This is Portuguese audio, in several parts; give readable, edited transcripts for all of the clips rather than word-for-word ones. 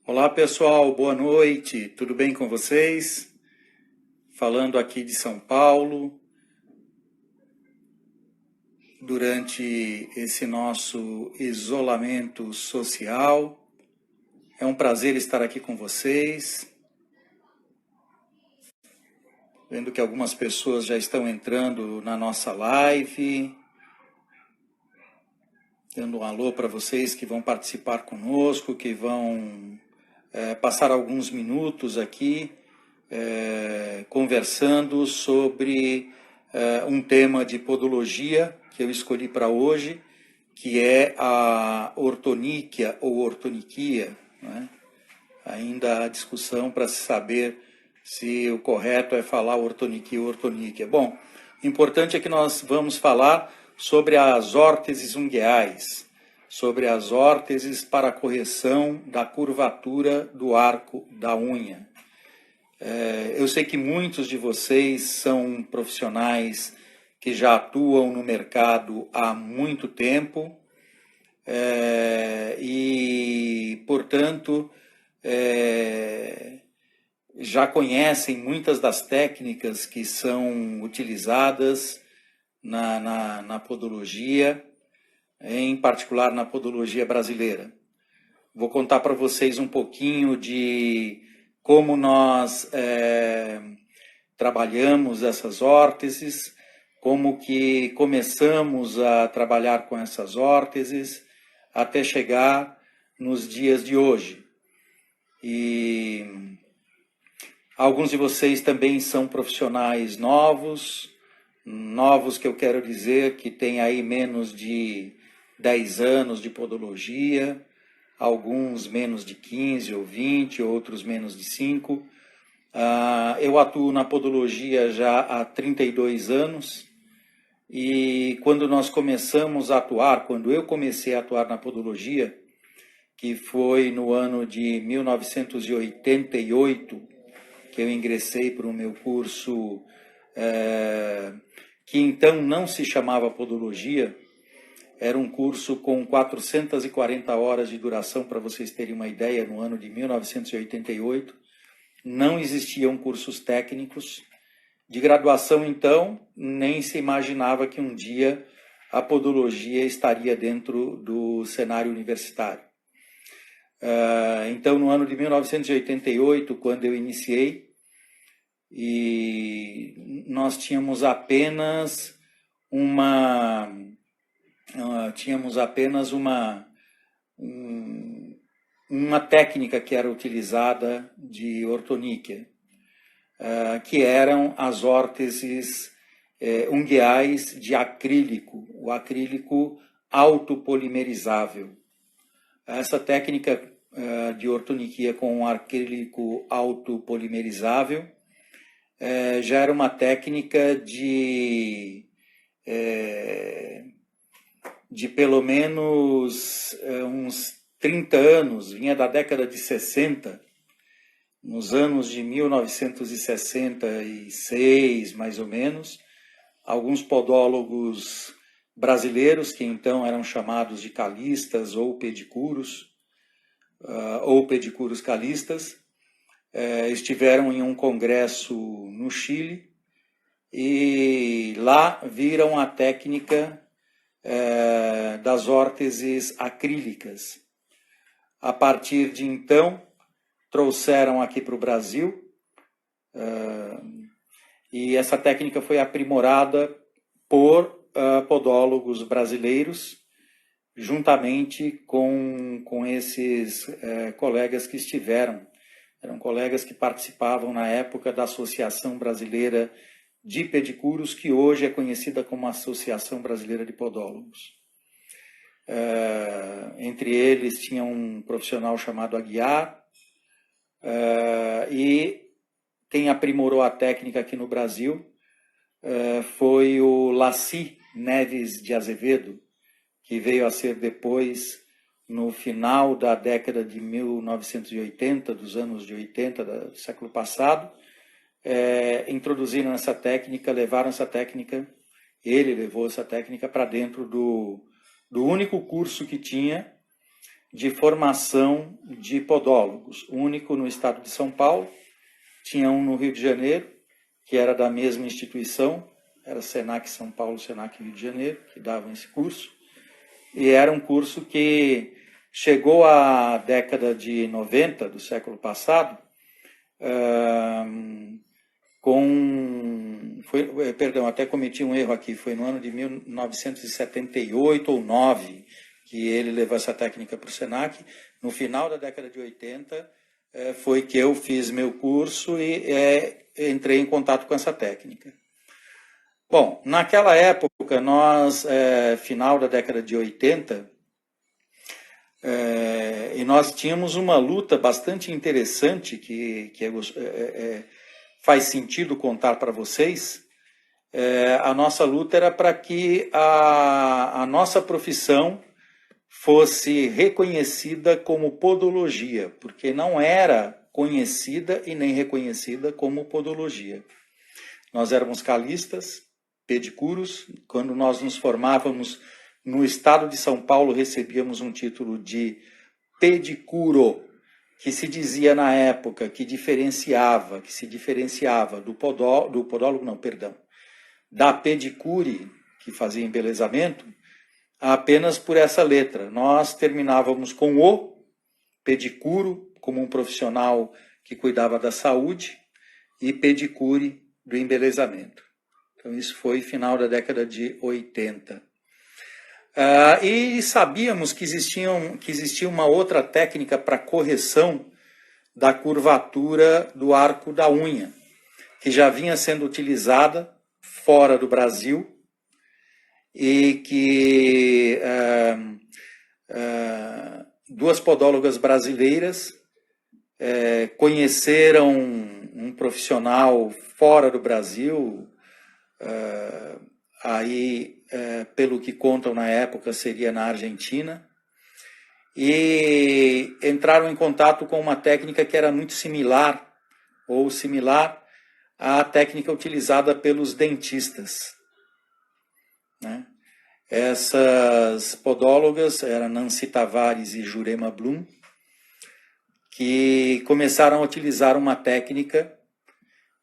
Olá pessoal, boa noite, tudo bem com vocês? Falando aqui de São Paulo, durante esse nosso isolamento social. É um prazer estar aqui com vocês. Vendo que algumas pessoas já estão entrando na nossa live. Dando um alô para vocês que vão participar conosco, que vão passar alguns minutos aqui conversando sobre um tema de podologia que eu escolhi para hoje, que é a ortoníquia ou ortoniquia, né? Ainda há discussão para se saber se o correto é falar ortoniquia ou ortoníquia. Bom, o importante é que nós vamos falar sobre as órteses ungueais, sobre as órteses para a correção da curvatura do arco da unha. Eu sei que muitos de vocês são profissionais que já atuam no mercado há muito tempo e, portanto, já conhecem muitas das técnicas que são utilizadas na podologia, em particular na podologia brasileira. Vou contar para vocês um pouquinho de como nós trabalhamos essas órteses, como que começamos a trabalhar com essas órteses até chegar nos dias de hoje. E alguns de vocês também são profissionais novos que eu quero dizer que têm aí menos de 10 anos de podologia, alguns menos de 15 ou 20, outros menos de 5. Eu atuo na podologia já há 32 anos e quando eu comecei a atuar na podologia, que foi no ano de 1988, que eu ingressei para o meu curso, que então não se chamava podologia. Era um curso com 440 horas de duração, para vocês terem uma ideia, no ano de 1988. Não existiam cursos técnicos. De graduação, então, nem se imaginava que um dia a podologia estaria dentro do cenário universitário. Então, no ano de 1988, quando eu iniciei, e nós tínhamos apenas uma técnica que era utilizada de ortoníquia, que eram as órteses ungueais de acrílico, o acrílico autopolimerizável. Essa técnica de ortoniquia com acrílico autopolimerizável já era uma técnica de pelo menos uns 30 anos, vinha da década de 60, nos anos de 1966, mais ou menos, alguns podólogos brasileiros, que então eram chamados de calistas ou pedicuros calistas, estiveram em um congresso no Chile e lá viram a técnica das órteses acrílicas. A partir de então, trouxeram aqui para o Brasil e essa técnica foi aprimorada por podólogos brasileiros, juntamente com esses colegas que estiveram. Eram colegas que participavam na época da Associação Brasileira de Pedicuros, que hoje é conhecida como Associação Brasileira de Podólogos. Entre eles tinha um profissional chamado Aguiar, e quem aprimorou a técnica aqui no Brasil foi o Laci Neves de Azevedo, que veio a ser depois, no final da década de 1980, dos anos de 80 do século passado, introduziram essa técnica, levaram essa técnica, ele levou essa técnica para dentro do único curso que tinha de formação de podólogos, único no estado de São Paulo. Tinha um no Rio de Janeiro, que era da mesma instituição, era Senac São Paulo, Senac Rio de Janeiro, que davam esse curso. E era um curso que chegou à década de 90 do século passado, até cometi um erro aqui, foi no ano de 1978 ou 9 que ele levou essa técnica para o Senac. No final da década de 80 foi que eu fiz meu curso e entrei em contato com essa técnica. Bom, naquela época, final da década de 80, e nós tínhamos uma luta bastante interessante que faz sentido contar para vocês. A nossa luta era para que a nossa profissão fosse reconhecida como podologia, porque não era conhecida e nem reconhecida como podologia. Nós éramos calistas, pedicuros. Quando nós nos formávamos no estado de São Paulo, recebíamos um título de pedicuro, que se dizia na época que se diferenciava da pedicure, que fazia embelezamento, apenas por essa letra. Nós terminávamos com o pedicuro, como um profissional que cuidava da saúde, e pedicure do embelezamento. Então, isso foi final da década de 80. E sabíamos que existia uma outra técnica para correção da curvatura do arco da unha, que já vinha sendo utilizada fora do Brasil e que duas podólogas brasileiras conheceram um profissional fora do Brasil, pelo que contam na época, seria na Argentina, e entraram em contato com uma técnica que era muito similar à técnica utilizada pelos dentistas, né? Essas podólogas eram Nancy Tavares e Jurema Blum, que começaram a utilizar uma técnica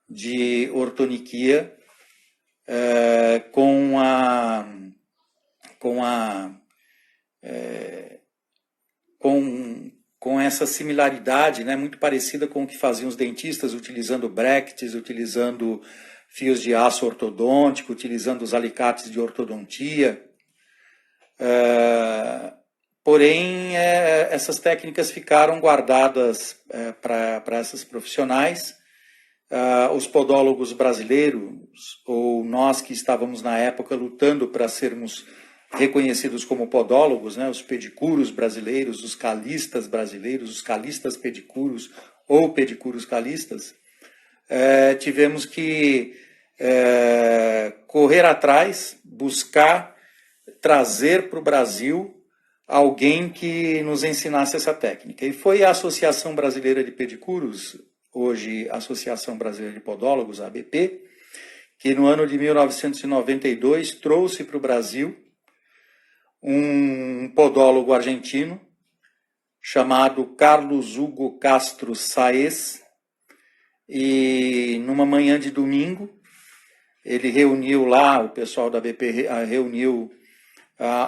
de ortoniquia com essa similaridade, né, muito parecida com o que faziam os dentistas, utilizando brackets, utilizando fios de aço ortodôntico, utilizando os alicates de ortodontia. Porém, essas técnicas ficaram guardadas para essas profissionais. Os podólogos brasileiros, ou nós que estávamos na época lutando para sermos reconhecidos como podólogos, né, os pedicuros brasileiros, os calistas brasileiros, os calistas pedicuros ou pedicuros calistas, tivemos que correr atrás, buscar trazer para o Brasil alguém que nos ensinasse essa técnica. E foi a Associação Brasileira de Pedicuros, hoje Associação Brasileira de Podólogos, a ABP, que no ano de 1992 trouxe para o Brasil um podólogo argentino chamado Carlos Hugo Castro Saez, e numa manhã de domingo ele reuniu lá, o pessoal da ABP reuniu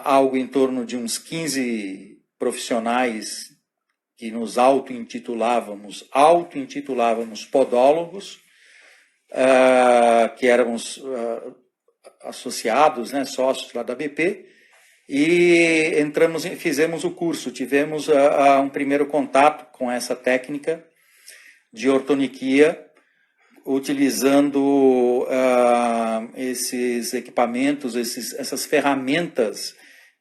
algo em torno de uns 15 profissionais que nos auto-intitulávamos podólogos, que éramos associados, né, sócios lá da BP, e fizemos o curso, tivemos um primeiro contato com essa técnica de ortoniquia, utilizando esses equipamentos, essas ferramentas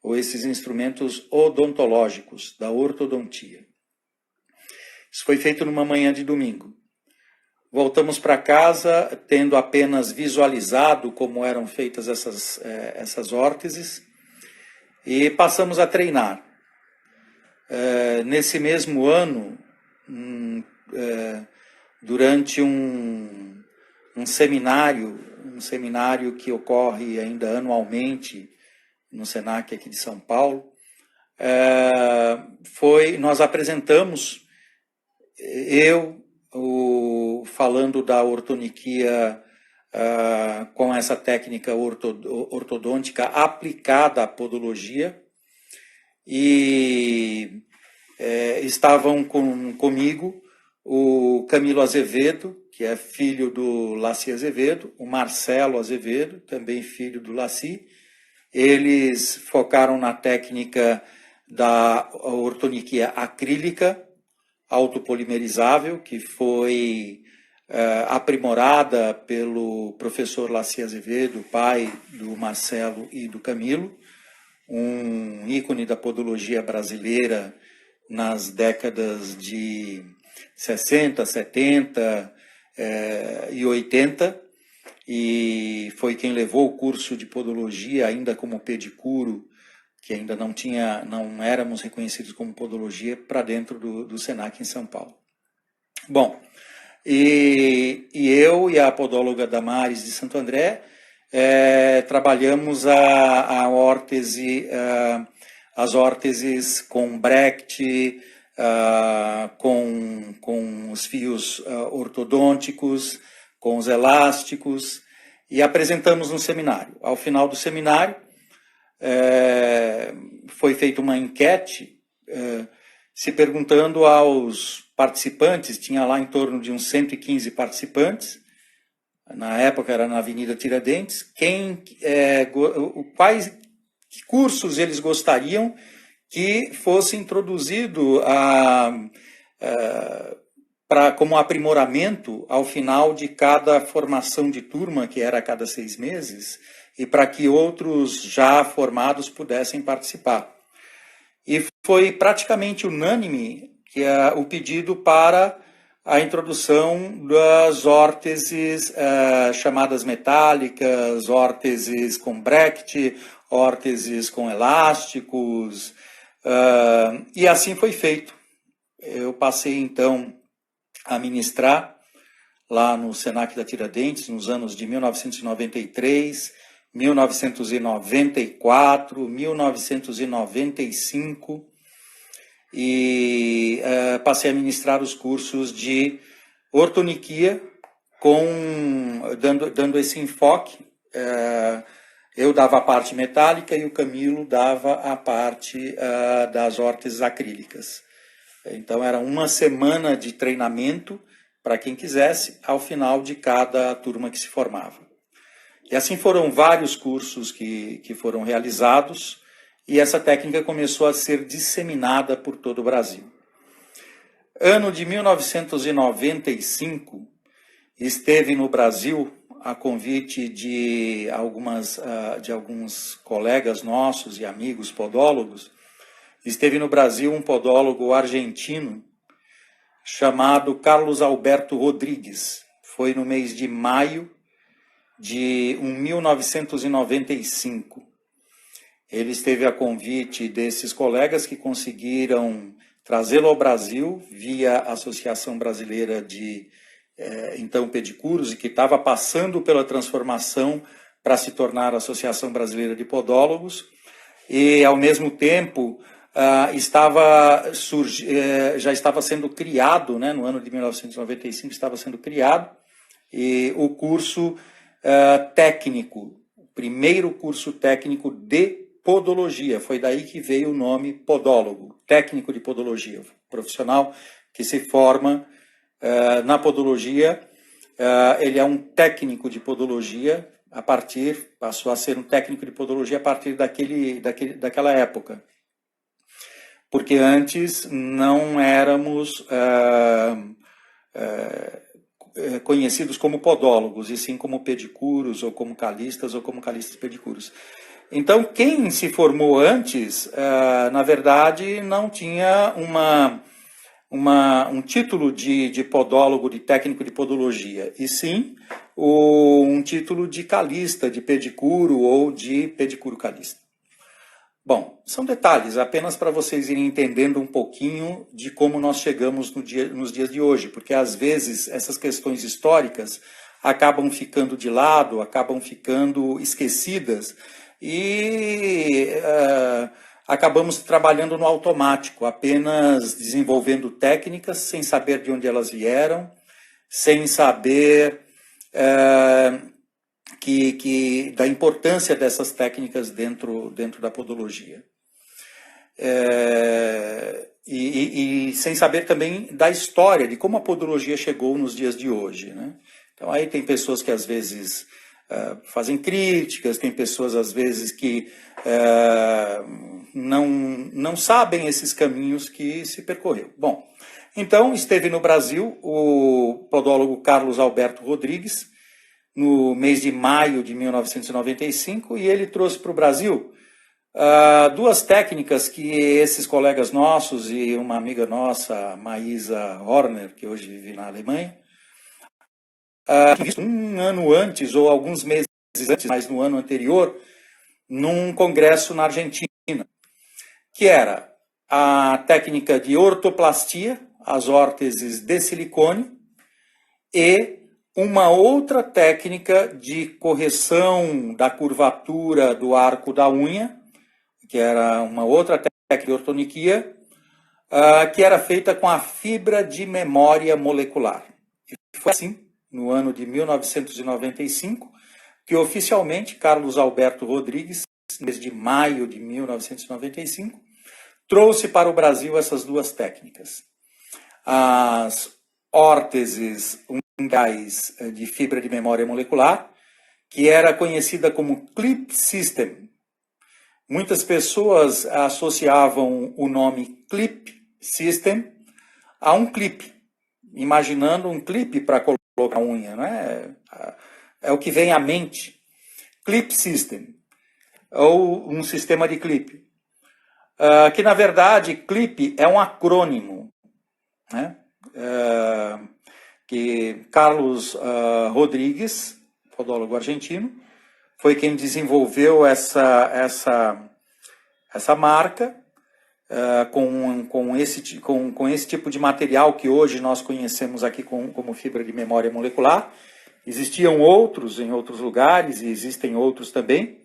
ou esses instrumentos odontológicos da ortodontia. Isso foi feito numa manhã de domingo. Voltamos para casa, tendo apenas visualizado como eram feitas essas órteses, e passamos a treinar. Nesse mesmo ano, durante um seminário que ocorre ainda anualmente no Senac aqui de São Paulo, nós apresentamos, falando da ortoniquia com essa técnica ortodôntica aplicada à podologia, e estavam comigo o Camilo Azevedo, que é filho do Laci Azevedo, o Marcelo Azevedo, também filho do Laci. Eles focaram na técnica da ortoniquia acrílica, autopolimerizável, que foi aprimorada pelo professor Laci Azevedo, pai do Marcelo e do Camilo, um ícone da podologia brasileira nas décadas de 60, 70 e 80, e foi quem levou o curso de podologia ainda como pedicuro, que ainda não éramos reconhecidos como podologia, para dentro do Senac em São Paulo. Bom, e eu e a podóloga Damares de Santo André trabalhamos as órteses com Brecht, com os fios ortodônticos, com os elásticos, e apresentamos no seminário. Ao final do seminário, foi feita uma enquete se perguntando aos participantes, tinha lá em torno de uns 115 participantes, na época era na Avenida Tiradentes, quais cursos eles gostariam que fosse introduzido como aprimoramento ao final de cada formação de turma, que era a cada 6 meses, e para que outros já formados pudessem participar. E foi praticamente unânime o pedido para a introdução das órteses chamadas metálicas, órteses com Brecht, órteses com elásticos, e assim foi feito. Eu passei, então, a ministrar lá no Senac da Tiradentes, nos anos de 1993, 1994, 1995, e passei a ministrar os cursos de ortoniquia, dando esse enfoque. Eu dava a parte metálica e o Camilo dava a parte das órteses acrílicas. Então, era uma semana de treinamento para quem quisesse, ao final de cada turma que se formava. E assim foram vários cursos que foram realizados, e essa técnica começou a ser disseminada por todo o Brasil. Ano de 1995, esteve no Brasil, a convite de alguns colegas nossos e amigos podólogos, esteve no Brasil um podólogo argentino chamado Carlos Alberto Rodrigues. Foi no mês de maio de 1995. Ele esteve a convite desses colegas que conseguiram trazê-lo ao Brasil via Associação Brasileira de então pedicuros, e que estava passando pela transformação para se tornar a Associação Brasileira de Podólogos, e ao mesmo tempo já estava sendo criado, né, no ano de 1995 estava sendo criado, e o curso técnico, o primeiro curso técnico de podologia. Foi daí que veio o nome podólogo, técnico de podologia, profissional que se forma na podologia. Ele é um técnico de podologia, passou a ser um técnico de podologia a partir daquela época. Porque antes não éramos conhecidos como podólogos, e sim como pedicuros, ou como calistas pedicuros. Então, quem se formou antes, na verdade, não tinha um título de podólogo, de técnico de podologia, e sim um título de calista, de pedicuro ou de pedicuro calista. Bom, são detalhes, apenas para vocês irem entendendo um pouquinho de como nós chegamos nos dias de hoje, porque às vezes essas questões históricas acabam ficando de lado, acabam ficando esquecidas, e acabamos trabalhando no automático, apenas desenvolvendo técnicas sem saber de onde elas vieram, sem saber da importância dessas técnicas dentro da podologia. E sem saber também da história, de como a podologia chegou nos dias de hoje, né? Então aí tem pessoas que às vezes fazem críticas, tem pessoas às vezes que não sabem esses caminhos que se percorreu. Bom, então esteve no Brasil o podólogo Carlos Alberto Rodrigues, no mês de maio de 1995, e ele trouxe para o Brasil duas técnicas que esses colegas nossos e uma amiga nossa, Maísa Horner, que hoje vive na Alemanha, um ano antes, ou alguns meses antes, mas no ano anterior, num congresso na Argentina, que era a técnica de ortoplastia, as órteses de silicone, e uma outra técnica de correção da curvatura do arco da unha, que era uma outra técnica de ortoniquia, que era feita com a fibra de memória molecular. E foi assim, no ano de 1995, que oficialmente Carlos Alberto Rodrigues, no mês de maio de 1995, trouxe para o Brasil essas duas técnicas. As órteses ungais de fibra de memória molecular, que era conhecida como Clip System. Muitas pessoas associavam o nome Clip System a um clipe, imaginando um clipe para colocar a unha, não é? É o que vem à mente. Clip System, ou um sistema de clipe. Que, na verdade, clipe é um acrônimo, né? Que Carlos Rodrigues, podólogo argentino, foi quem desenvolveu essa marca com esse tipo de material que hoje nós conhecemos aqui como fibra de memória molecular. Existiam outros em outros lugares e existem outros também,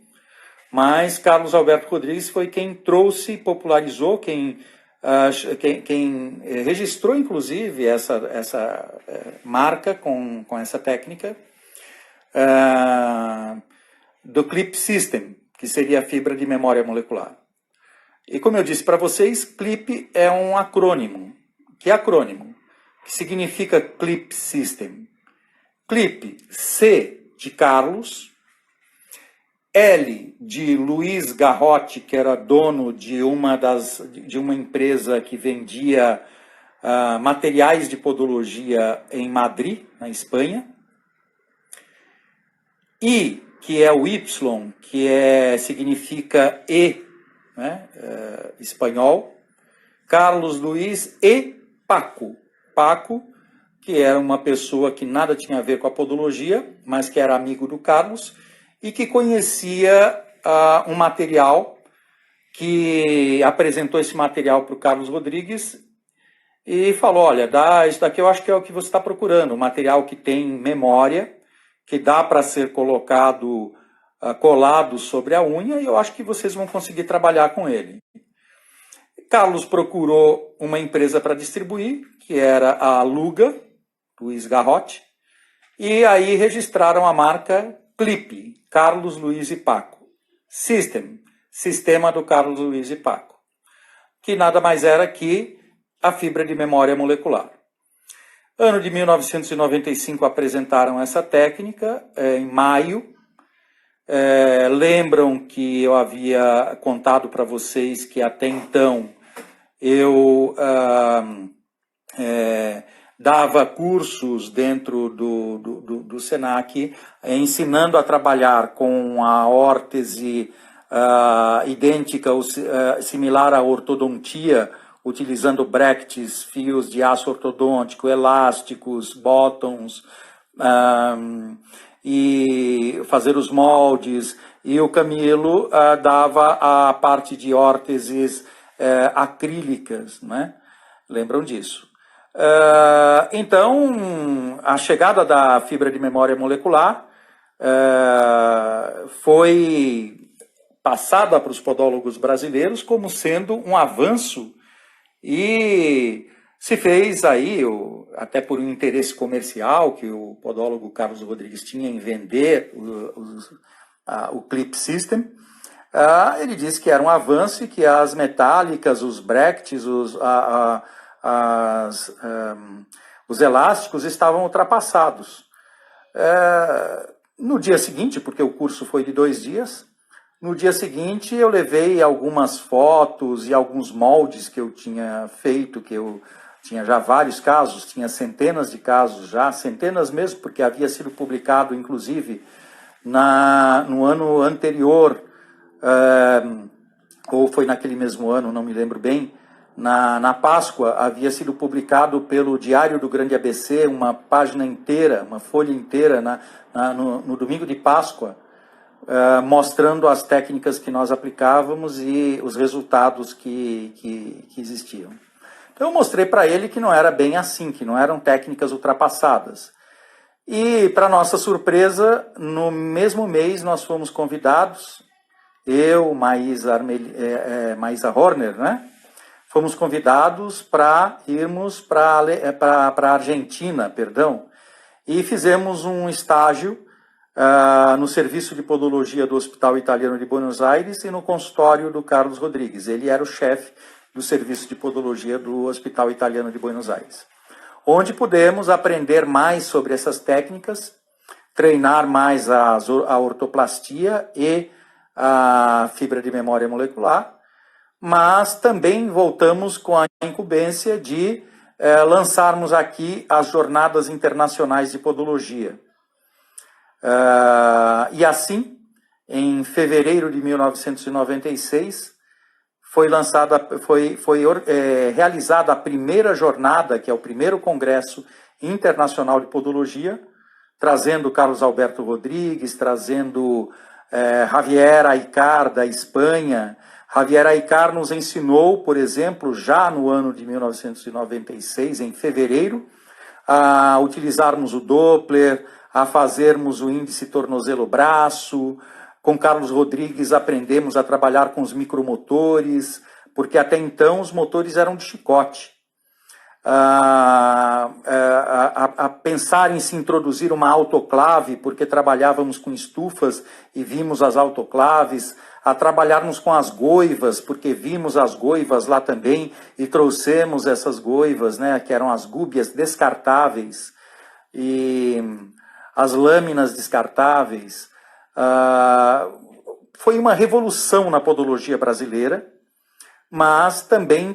mas Carlos Alberto Rodrigues foi quem trouxe, popularizou, quem registrou inclusive essa marca com essa técnica do Clip System, que seria a fibra de memória molecular. E como eu disse para vocês, Clip é um acrônimo. Que acrônimo? Que significa Clip System? Clip, C de Carlos, L de Luiz Garrote, que era dono de uma empresa que vendia materiais de podologia em Madrid, na Espanha. I, que é o Y, que significa E, né, espanhol. Carlos Luiz e Paco. Paco, que era uma pessoa que nada tinha a ver com a podologia, mas que era amigo do Carlos, e que conhecia um material, que apresentou esse material para o Carlos Rodrigues e falou, olha, isso daqui eu acho que é o que você está procurando, um material que tem memória, que dá para ser colocado, colado sobre a unha, e eu acho que vocês vão conseguir trabalhar com ele. Carlos procurou uma empresa para distribuir, que era a Luga, Luiz Garrote, e aí registraram a marca Clip, Carlos Luiz e Paco. System, sistema do Carlos Luiz e Paco, que nada mais era que a fibra de memória molecular. Ano de 1995 apresentaram essa técnica, em maio. Lembram que eu havia contado para vocês que até então eu dava cursos dentro do SENAC, ensinando a trabalhar com a órtese idêntica, similar à ortodontia, utilizando brackets, fios de aço ortodôntico, elásticos, bottoms, e fazer os moldes. E o Camilo dava a parte de órteses acrílicas, né? Lembram disso? Então, a chegada da fibra de memória molecular foi passada para os podólogos brasileiros como sendo um avanço, e se fez aí, até por um interesse comercial que o podólogo Carlos Rodrigues tinha em vender o Clip System, ele disse que era um avanço e que as metálicas, os brackets, os elásticos estavam ultrapassados. No dia seguinte, porque o curso foi de 2 dias, no dia seguinte eu levei algumas fotos e alguns moldes que eu tinha feito, que eu tinha já vários casos, tinha centenas de casos já, centenas mesmo, porque havia sido publicado, inclusive, no ano anterior, ou foi naquele mesmo ano, não me lembro bem, na Páscoa havia sido publicado pelo Diário do Grande ABC uma página inteira, uma folha inteira, no domingo de Páscoa, mostrando as técnicas que nós aplicávamos e os resultados que existiam. Então eu mostrei para ele que não era bem assim, que não eram técnicas ultrapassadas. E, para nossa surpresa, no mesmo mês nós fomos convidados, eu, Maísa Horner, né? Fomos convidados para irmos para a Argentina, e fizemos um estágio no Serviço de Podologia do Hospital Italiano de Buenos Aires e no consultório do Carlos Rodrigues. Ele era o chefe do Serviço de Podologia do Hospital Italiano de Buenos Aires, onde pudemos aprender mais sobre essas técnicas, treinar mais a ortoplastia e a fibra de memória molecular, mas também voltamos com a incumbência de lançarmos aqui as jornadas internacionais de podologia. E assim, em fevereiro de 1996, foi realizada a primeira jornada, que é o primeiro Congresso Internacional de Podologia, trazendo Carlos Alberto Rodrigues, trazendo Javier Aycar, da Espanha. Javier Aycar nos ensinou, por exemplo, já no ano de 1996, em fevereiro, a utilizarmos o Doppler, a fazermos o índice tornozelo-braço. Com Carlos Rodrigues aprendemos a trabalhar com os micromotores, porque até então os motores eram de chicote. A pensar em se introduzir uma autoclave, porque trabalhávamos com estufas e vimos as autoclaves, a trabalharmos com as goivas, porque vimos as goivas lá também e trouxemos essas goivas, né, que eram as gúbias descartáveis e as lâminas descartáveis. Foi uma revolução na podologia brasileira, mas também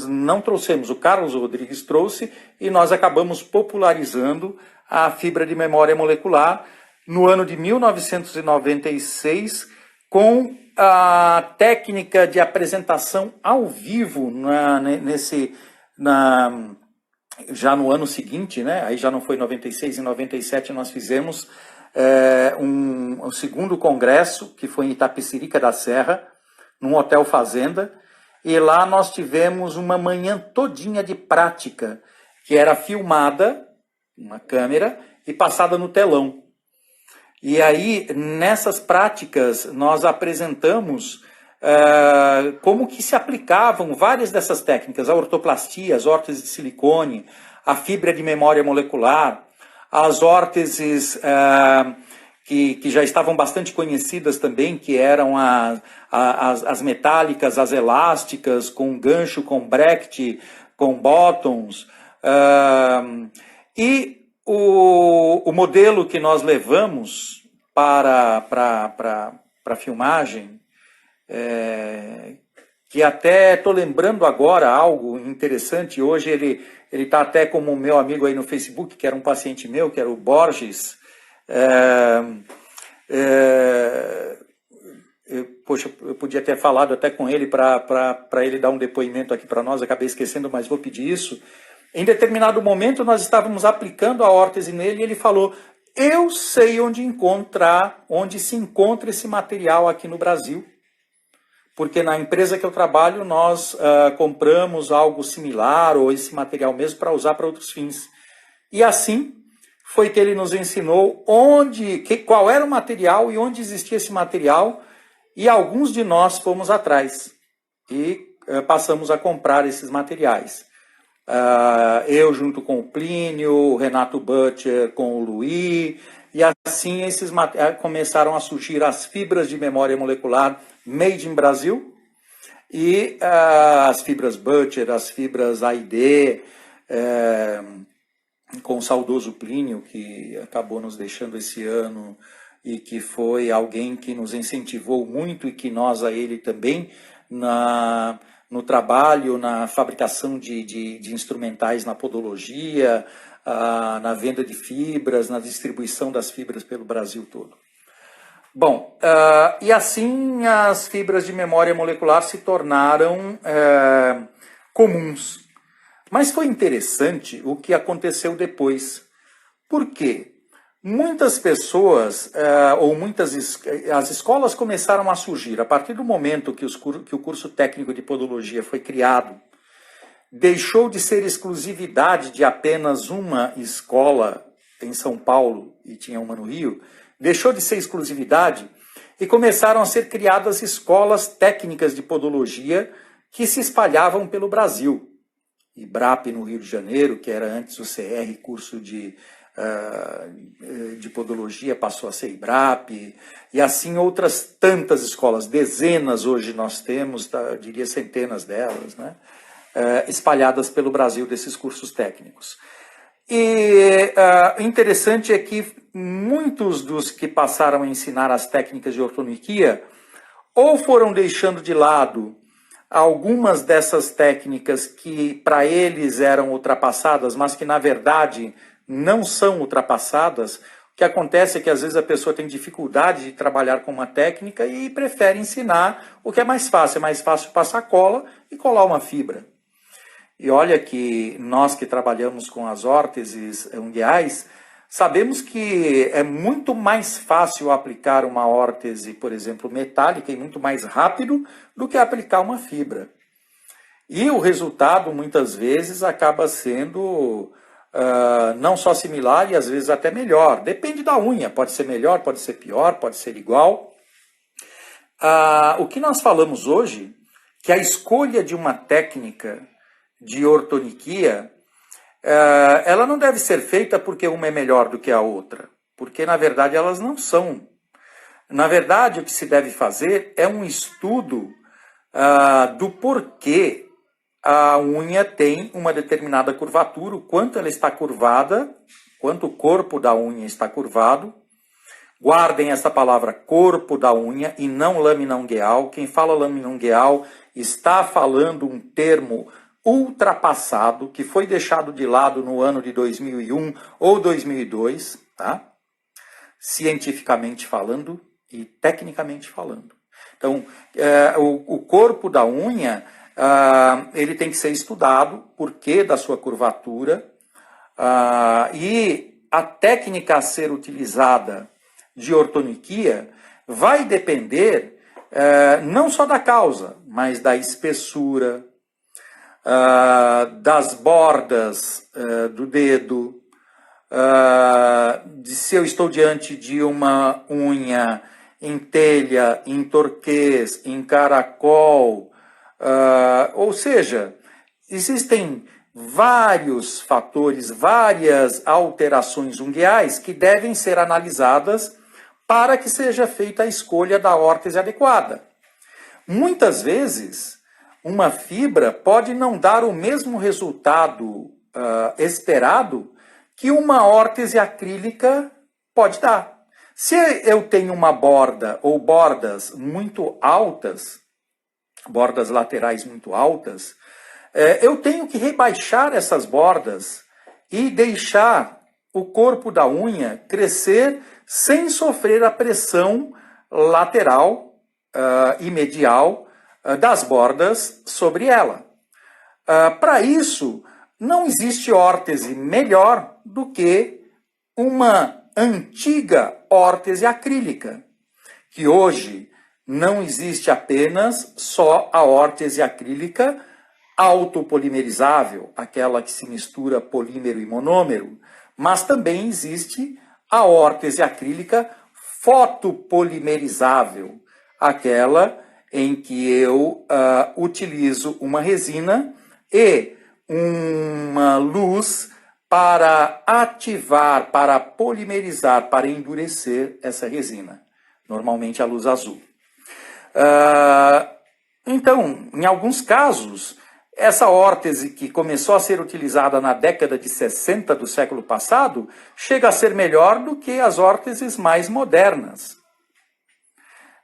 não trouxemos, o Carlos Rodrigues trouxe, e nós acabamos popularizando a fibra de memória molecular no ano de 1996, com a técnica de apresentação ao vivo, já no ano seguinte, né? Aí já não foi 96, em 97 nós fizemos um segundo congresso, que foi em Itapecerica da Serra, num hotel fazenda, e lá nós tivemos uma manhã todinha de prática, que era filmada, uma câmera, e passada no telão. E aí, nessas práticas, nós apresentamos como que se aplicavam várias dessas técnicas, a ortoplastia, as órteses de silicone, a fibra de memória molecular, as órteses que já estavam bastante conhecidas também, que eram as metálicas, as elásticas, com gancho, com bracket, com bottoms. E o modelo que nós levamos para a filmagem, que até estou lembrando agora algo interessante, hoje ele está até como meu amigo aí no Facebook, que era um paciente meu, que era o Borges. Eu podia ter falado até com ele para ele dar um depoimento aqui para nós, acabei esquecendo, mas vou pedir isso. Em determinado momento nós estávamos aplicando a órtese nele e ele falou: eu sei onde se encontra esse material aqui no Brasil, porque na empresa que eu trabalho nós compramos algo similar ou esse material mesmo para usar para outros fins. E assim foi que ele nos ensinou qual era o material e onde existia esse material, E alguns de nós fomos atrás e passamos a comprar esses materiais. Eu junto com o Plínio, o Renato Butcher com o Luiz, e assim começaram a surgir as fibras de memória molecular made in Brasil, e as fibras Butcher, as fibras AID, com o saudoso Plínio, que acabou nos deixando esse ano, e que foi alguém que nos incentivou muito, e que nós a ele também, no trabalho, na fabricação de instrumentais na podologia, na venda de fibras, na distribuição das fibras pelo Brasil todo. Bom, e assim as fibras de memória molecular se tornaram comuns. Mas foi interessante o que aconteceu depois. Por quê? Muitas pessoas, as escolas começaram a surgir a partir do momento que o curso técnico de podologia foi criado. Deixou de ser exclusividade de apenas uma escola em São Paulo, e tinha uma no Rio, deixou de ser exclusividade e começaram a ser criadas escolas técnicas de podologia que se espalhavam pelo Brasil. IBRAP no Rio de Janeiro, que era antes o CR, curso de podologia, passou a ser IBRAP, e assim outras tantas escolas, dezenas hoje nós temos, eu diria centenas delas, né? Espalhadas pelo Brasil desses cursos técnicos. E interessante é que muitos dos que passaram a ensinar as técnicas de ortoniquia ou foram deixando de lado algumas dessas técnicas que para eles eram ultrapassadas, mas que na verdade não são ultrapassadas. O que acontece é que às vezes a pessoa tem dificuldade de trabalhar com uma técnica e prefere ensinar o que é mais fácil. É mais fácil passar cola e colar uma fibra. E olha que nós que trabalhamos com as órteses ungueais, sabemos que é muito mais fácil aplicar uma órtese, por exemplo, metálica, e muito mais rápido do que aplicar uma fibra. E o resultado, muitas vezes, acaba sendo não só similar e às vezes até melhor. Depende da unha, pode ser melhor, pode ser pior, pode ser igual. O que nós falamos hoje, que a escolha de uma técnica de ortoniquia, ela não deve ser feita porque uma é melhor do que a outra, porque na verdade elas não são. Na verdade, o que se deve fazer é um estudo do porquê a unha tem uma determinada curvatura, o quanto ela está curvada, quanto o corpo da unha está curvado. Guardem essa palavra corpo da unha e não lâmina ungueal. Quem fala lâmina ungueal está falando um termo ultrapassado, que foi deixado de lado no ano de 2001 ou 2002, tá? Cientificamente falando e tecnicamente falando. Então, o corpo da unha, ele tem que ser estudado, porquê da sua curvatura, e a técnica a ser utilizada de ortoniquia vai depender não só da causa, mas da espessura, das bordas do dedo, de se eu estou diante de uma unha em telha, em torquês, em caracol, ou seja, existem vários fatores, várias alterações ungueais que devem ser analisadas para que seja feita a escolha da órtese adequada. Muitas vezes, uma fibra pode não dar o mesmo resultado esperado que uma órtese acrílica pode dar. Se eu tenho uma borda ou bordas muito altas, bordas laterais muito altas, eu tenho que rebaixar essas bordas e deixar o corpo da unha crescer sem sofrer a pressão lateral e medial das bordas sobre ela. Para isso, não existe órtese melhor do que uma antiga órtese acrílica, que hoje não existe apenas só a órtese acrílica autopolimerizável, aquela que se mistura polímero e monômero, mas também existe a órtese acrílica fotopolimerizável, aquela em que eu utilizo uma resina e uma luz para ativar, para polimerizar, para endurecer essa resina. Normalmente a luz azul. Então, em alguns casos, essa órtese que começou a ser utilizada na década de 60 do século passado chega a ser melhor do que as órteses mais modernas.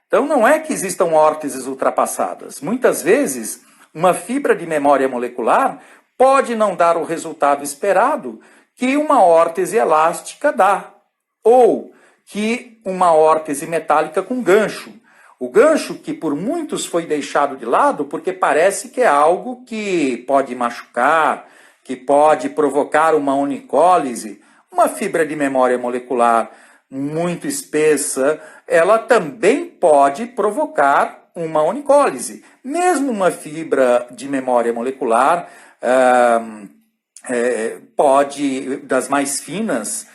Então, não é que existam órteses ultrapassadas. Muitas vezes, uma fibra de memória molecular pode não dar o resultado esperado que uma órtese elástica dá, ou que uma órtese metálica com gancho. O gancho que por muitos foi deixado de lado porque parece que é algo que pode machucar, que pode provocar uma onicólise. Uma fibra de memória molecular muito espessa, ela também pode provocar uma onicólise. Mesmo uma fibra de memória molecular das mais finas,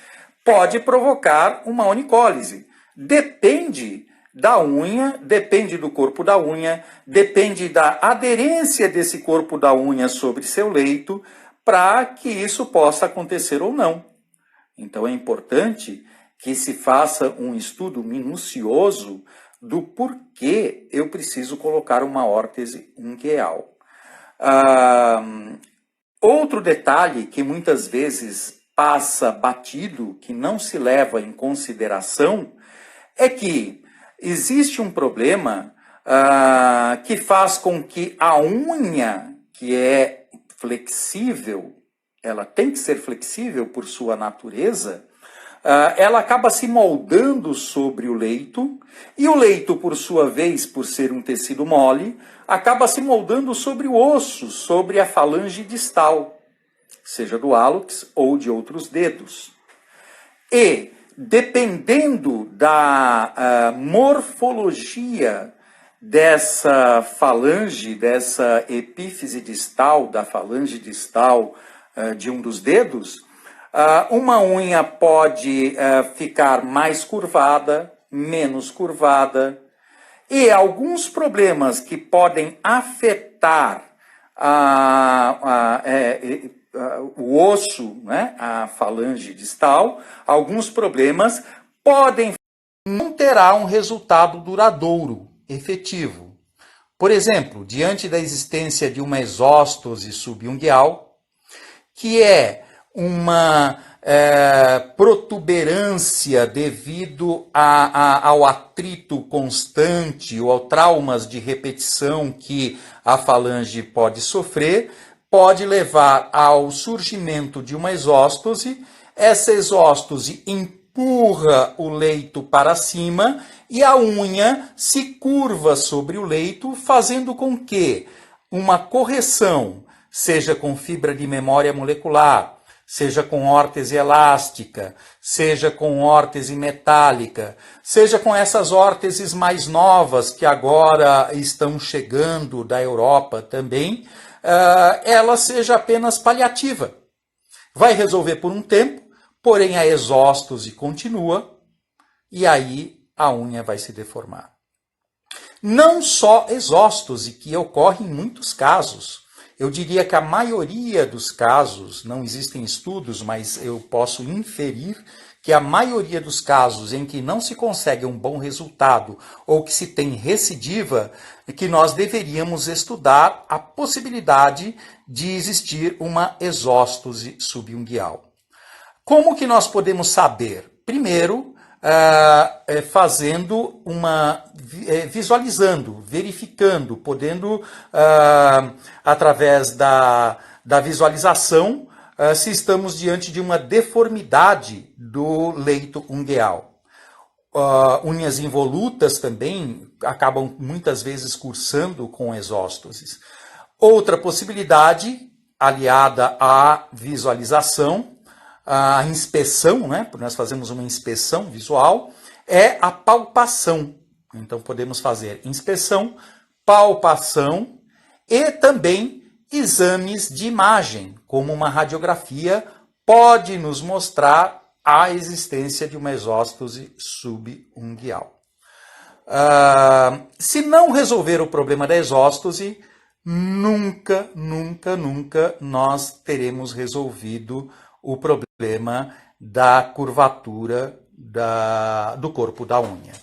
pode provocar uma onicólise. Depende da unha, depende do corpo da unha, depende da aderência desse corpo da unha sobre seu leito, para que isso possa acontecer ou não. Então é importante que se faça um estudo minucioso do porquê eu preciso colocar uma órtese ungueal. Outro detalhe que muitas vezes passa batido, que não se leva em consideração, é que existe um problema que faz com que a unha, que é flexível, ela tem que ser flexível por sua natureza, ela acaba se moldando sobre o leito, e o leito, por sua vez, por ser um tecido mole, acaba se moldando sobre o osso, sobre a falange distal, seja do hálux ou de outros dedos. E, dependendo da morfologia dessa falange, dessa epífise distal, da falange distal de um dos dedos, uma unha pode ficar mais curvada, menos curvada, e alguns problemas que podem afetar o osso, né, a falange distal, alguns problemas podem não terá um resultado duradouro, efetivo. Por exemplo, diante da existência de uma exóstose subungueal, que é uma protuberância devido ao atrito constante ou a traumas de repetição que a falange pode sofrer, pode levar ao surgimento de uma exóstose. Essa exóstose empurra o leito para cima e a unha se curva sobre o leito, fazendo com que uma correção, seja com fibra de memória molecular, seja com órtese elástica, seja com órtese metálica, seja com essas órteses mais novas que agora estão chegando da Europa também, ela seja apenas paliativa. Vai resolver por um tempo, porém a exóstose continua e aí a unha vai se deformar. Não só exóstose, que ocorre em muitos casos. Eu diria que a maioria dos casos, não existem estudos, mas eu posso inferir que a maioria dos casos em que não se consegue um bom resultado ou que se tem recidiva, que nós deveríamos estudar a possibilidade de existir uma exóstose subungueal. Como que nós podemos saber? Primeiro, fazendo visualizando, verificando, podendo, através da visualização, se estamos diante de uma deformidade do leito ungueal. Unhas involutas também acabam muitas vezes cursando com exóstoses. Outra possibilidade, aliada à visualização, a inspeção, né? Nós fazemos uma inspeção visual, é a palpação. Então podemos fazer inspeção, palpação e também exames de imagem, como uma radiografia pode nos mostrar a existência de uma exóstose subungueal. Se não resolver o problema da exóstose, nunca nós teremos resolvido o problema da curvatura do corpo da unha.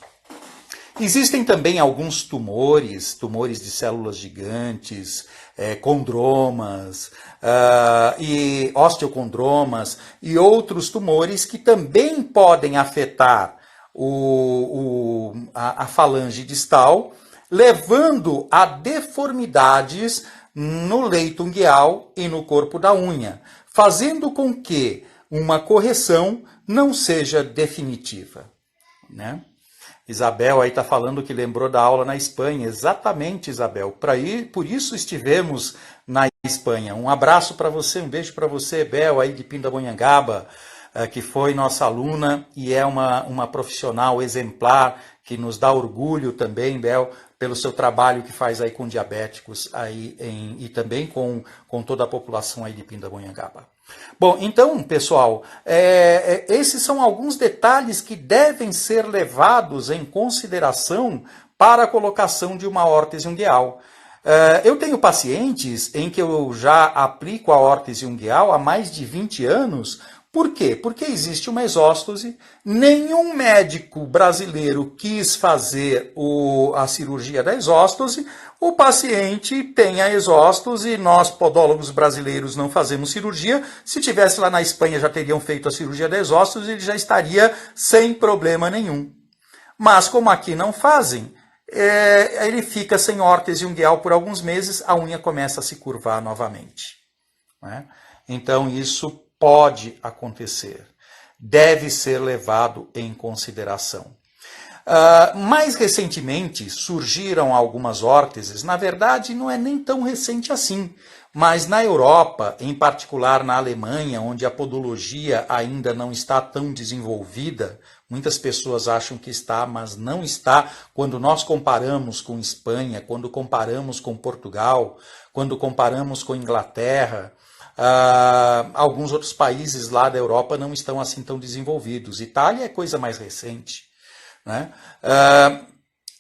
Existem também alguns tumores de células gigantes, condromas, e osteocondromas e outros tumores que também podem afetar a falange distal, levando a deformidades no leito ungueal e no corpo da unha, fazendo com que uma correção não seja definitiva, né? Isabel aí está falando que lembrou da aula na Espanha. Exatamente, Isabel. Por isso estivemos na Espanha. Um abraço para você, um beijo para você, Bel, aí de Pindamonhangaba, que foi nossa aluna e é uma profissional exemplar, que nos dá orgulho também, Bel, pelo seu trabalho que faz aí com diabéticos aí e também com toda a população aí de Pindamonhangaba. Bom, então, pessoal, esses são alguns detalhes que devem ser levados em consideração para a colocação de uma órtese ungueal. Eu tenho pacientes em que eu já aplico a órtese ungueal há mais de 20 anos. Por quê? Porque existe uma exóstose, nenhum médico brasileiro quis fazer a cirurgia da exóstose, o paciente tem a exóstose, nós podólogos brasileiros não fazemos cirurgia, se tivesse lá na Espanha já teriam feito a cirurgia da exóstose, ele já estaria sem problema nenhum. Mas como aqui não fazem, ele fica sem órtese ungueal por alguns meses, a unha começa a se curvar novamente, né? Então isso pode acontecer, deve ser levado em consideração. Mais recentemente surgiram algumas órteses, na verdade não é nem tão recente assim, mas na Europa, em particular na Alemanha, onde a podologia ainda não está tão desenvolvida, muitas pessoas acham que está, mas não está, quando nós comparamos com Espanha, quando comparamos com Portugal, quando comparamos com Inglaterra. Alguns outros países lá da Europa não estão assim tão desenvolvidos. Itália é coisa mais recente, né?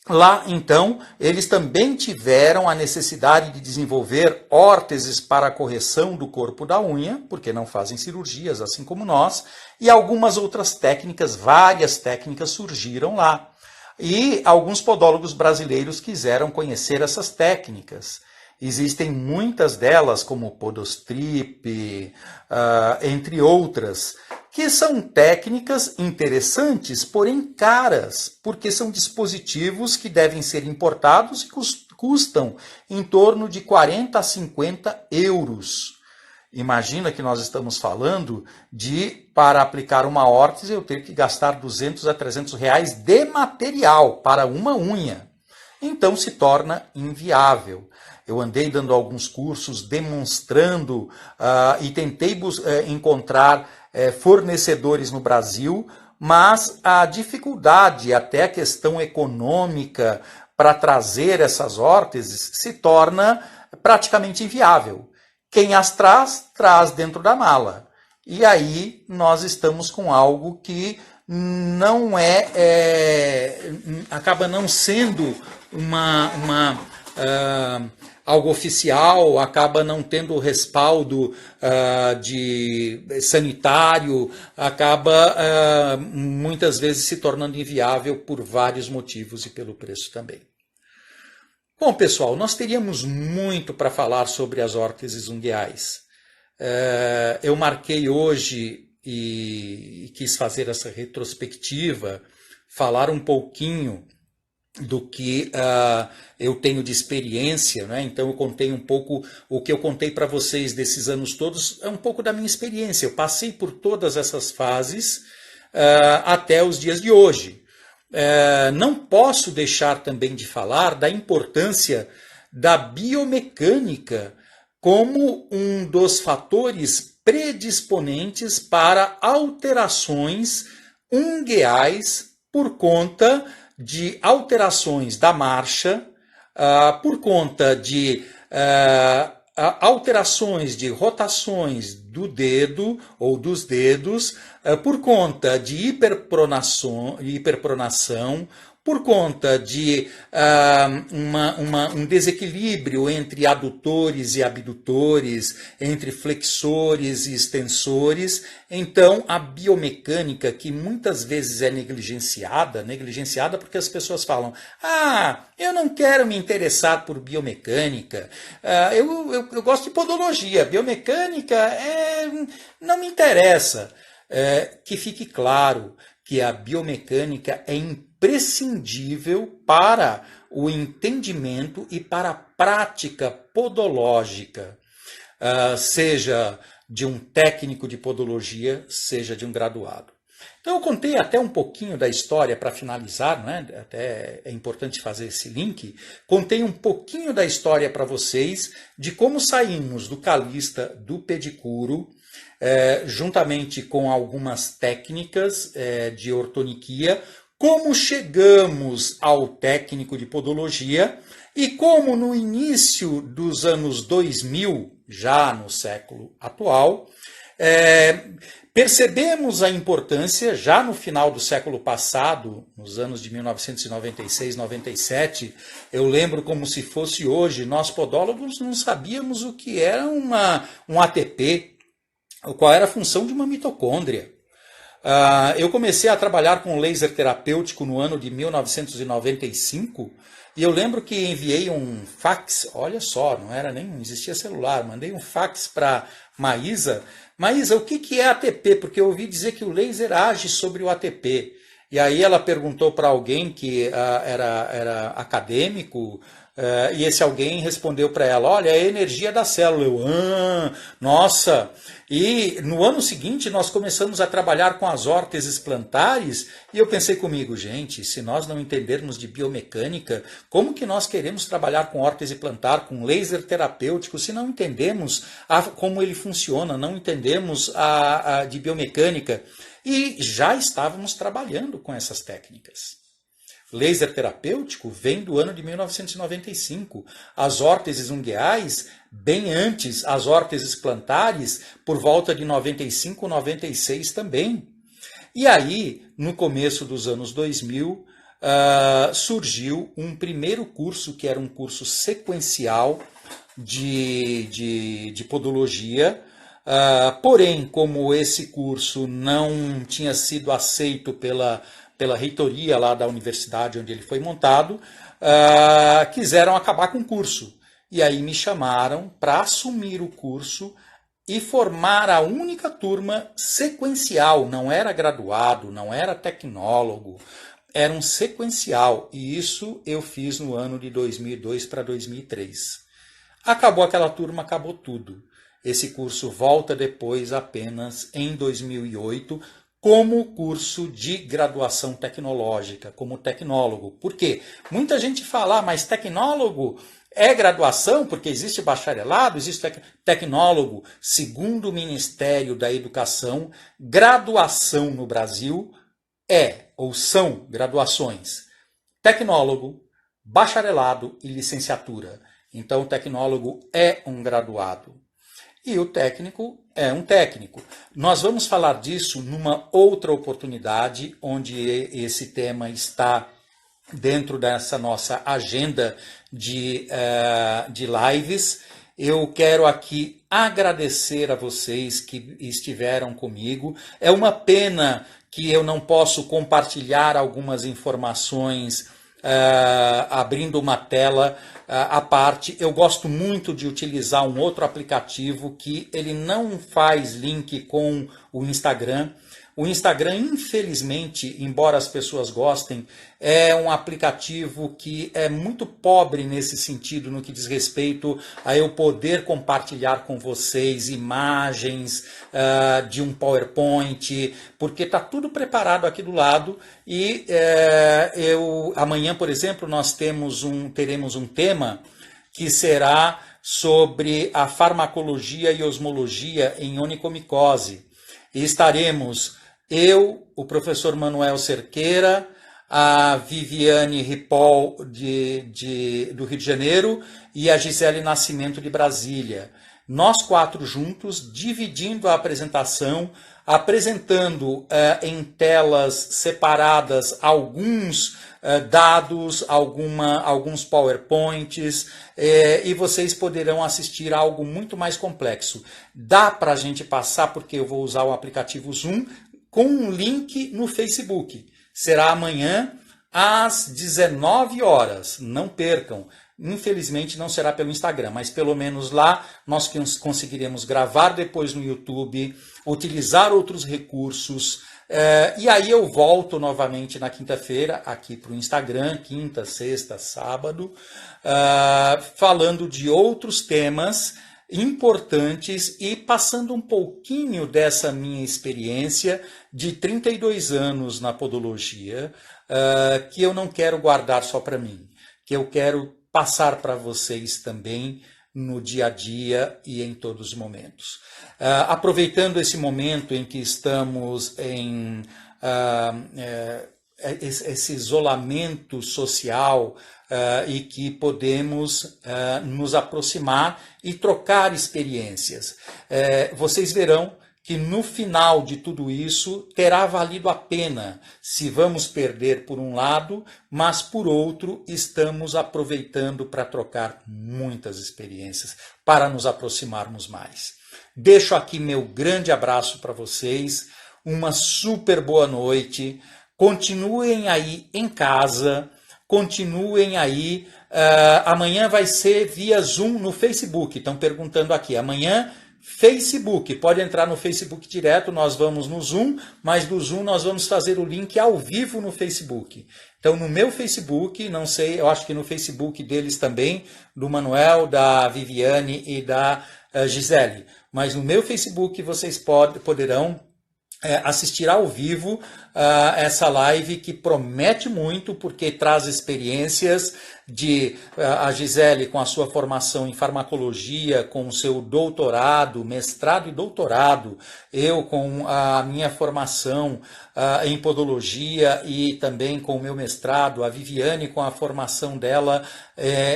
Lá, então, eles também tiveram a necessidade de desenvolver órteses para a correção do corpo da unha, porque não fazem cirurgias, assim como nós, e algumas outras técnicas, várias técnicas surgiram lá. E alguns podólogos brasileiros quiseram conhecer essas técnicas. Existem muitas delas, como Podostrip, entre outras, que são técnicas interessantes, porém caras, porque são dispositivos que devem ser importados e custam em torno de 40 a 50 euros. Imagina que nós estamos falando para aplicar uma órtese, eu ter que gastar 200 a 300 reais de material para uma unha. Então se torna inviável. Eu andei dando alguns cursos demonstrando e tentei encontrar fornecedores no Brasil, mas a dificuldade, até a questão econômica para trazer essas órteses se torna praticamente inviável. Quem as traz dentro da mala. E aí nós estamos com algo que não acaba não sendo algo oficial, acaba não tendo respaldo de sanitário, acaba muitas vezes se tornando inviável por vários motivos e pelo preço também. Bom, pessoal, nós teríamos muito para falar sobre as órteses ungueais. Eu marquei hoje e quis fazer essa retrospectiva, falar um pouquinho do que eu tenho de experiência, né? Então eu contei um pouco, o que eu contei para vocês desses anos todos é um pouco da minha experiência. Eu passei por todas essas fases até os dias de hoje. Não posso deixar também de falar da importância da biomecânica como um dos fatores predisponentes para alterações ungueais por conta de alterações da marcha, por conta de alterações de rotações do dedo ou dos dedos, por conta de hiperpronação, por conta de um desequilíbrio entre adutores e abdutores, entre flexores e extensores. Então, a biomecânica, que muitas vezes é negligenciada porque as pessoas falam, eu não quero me interessar por biomecânica, eu gosto de podologia, biomecânica não me interessa. Que fique claro que a biomecânica é imprescindível para o entendimento e para a prática podológica, seja de um técnico de podologia, seja de um graduado. Então eu contei até um pouquinho da história para finalizar, né? Até é importante fazer esse link. Contei um pouquinho da história para vocês de como saímos do Calista do pedicuro, juntamente com algumas técnicas de ortoniquia, como chegamos ao técnico de podologia e como no início dos anos 2000, já no século atual, percebemos a importância, já no final do século passado, nos anos de 1996, 97, eu lembro como se fosse hoje, nós podólogos não sabíamos o que era um ATP, qual era a função de uma mitocôndria. Eu comecei a trabalhar com laser terapêutico no ano de 1995 e eu lembro que enviei um fax, olha só, não existia celular, mandei um fax para Maísa. Maísa, o que é ATP? Porque eu ouvi dizer que o laser age sobre o ATP. E aí ela perguntou para alguém que era acadêmico, e esse alguém respondeu para ela, olha, é a energia da célula. Nossa! E no ano seguinte nós começamos a trabalhar com as órteses plantares e eu pensei comigo, gente, se nós não entendermos de biomecânica, como que nós queremos trabalhar com órtese plantar, com laser terapêutico, se não entendemos como ele funciona, não entendemos de biomecânica? E já estávamos trabalhando com essas técnicas. Laser terapêutico vem do ano de 1995. As órteses ungueais, bem antes, as órteses plantares, por volta de 95, 96 também. E aí, no começo dos anos 2000, surgiu um primeiro curso, que era um curso sequencial de podologia. Porém, como esse curso não tinha sido aceito pela reitoria lá da universidade onde ele foi montado, quiseram acabar com o curso. E aí me chamaram para assumir o curso e formar a única turma sequencial. Não era graduado, não era tecnólogo, era um sequencial. E isso eu fiz no ano de 2002 para 2003. Acabou aquela turma, acabou tudo. Esse curso volta depois apenas em 2008, como curso de graduação tecnológica, como tecnólogo. Por quê? Muita gente fala, mas tecnólogo é graduação, porque existe bacharelado, existe tecnólogo. Segundo o Ministério da Educação, graduação no Brasil ou são graduações tecnólogo, bacharelado e licenciatura. Então, o tecnólogo é um graduado. E o técnico é um técnico. Nós vamos falar disso numa outra oportunidade, onde esse tema está dentro dessa nossa agenda de lives. Eu quero aqui agradecer a vocês que estiveram comigo. É uma pena que eu não posso compartilhar algumas informações abrindo uma tela à parte. Eu gosto muito de utilizar um outro aplicativo que ele não faz link com o Instagram. O Instagram, infelizmente, embora as pessoas gostem, é um aplicativo que é muito pobre nesse sentido, no que diz respeito a eu poder compartilhar com vocês imagens de um PowerPoint, porque está tudo preparado aqui do lado e amanhã, por exemplo, nós teremos um tema que será sobre a farmacologia e osmologia em onicomicose. E estaremos o professor Manuel Cerqueira, a Viviane Ripoll do Rio de Janeiro e a Gisele Nascimento de Brasília. nós 4 juntos, dividindo a apresentação, apresentando em telas separadas alguns dados, alguns PowerPoints, e vocês poderão assistir a algo muito mais complexo. Dá para a gente passar, porque eu vou usar o aplicativo Zoom, com um link no Facebook. Será amanhã às 19 horas. Não percam. Infelizmente não será pelo Instagram, mas pelo menos lá nós conseguiremos gravar depois no YouTube, utilizar outros recursos, e aí eu volto novamente na quinta-feira aqui para o Instagram, quinta, sexta, sábado, falando de outros temas importantes e passando um pouquinho dessa minha experiência de 32 anos na podologia, que eu não quero guardar só para mim, que eu quero passar para vocês também no dia a dia e em todos os momentos. Aproveitando esse momento em que estamos em esse isolamento social e que podemos nos aproximar e trocar experiências. Vocês verão que no final de tudo isso terá valido a pena, se vamos perder por um lado, mas por outro estamos aproveitando para trocar muitas experiências, para nos aproximarmos mais. Deixo aqui meu grande abraço para vocês, uma super boa noite, continuem aí em casa, continuem aí, amanhã vai ser via Zoom no Facebook, estão perguntando aqui, amanhã Facebook, pode entrar no Facebook direto, nós vamos no Zoom, mas do Zoom nós vamos fazer o link ao vivo no Facebook. Então no meu Facebook, não sei, eu acho que no Facebook deles também, do Manuel, da Viviane e da Gisele, mas no meu Facebook vocês poderão assistir ao vivo essa live que promete muito, porque traz experiências de a Gisele com a sua formação em farmacologia, com o seu doutorado, mestrado e doutorado, eu com a minha formação em podologia e também com o meu mestrado, a Viviane com a formação dela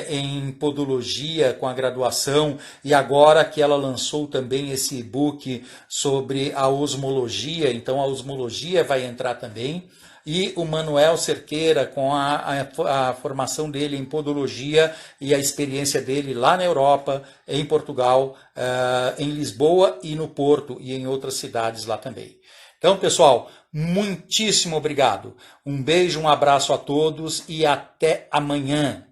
em podologia, com a graduação, e agora que ela lançou também esse e-book sobre a osmologia, então a osmologia vai entrar também, e o Manuel Cerqueira com a formação dele em podologia e a experiência dele lá na Europa, em Portugal, em Lisboa e no Porto e em outras cidades lá também. Então, pessoal, muitíssimo obrigado. Um beijo, um abraço a todos e até amanhã.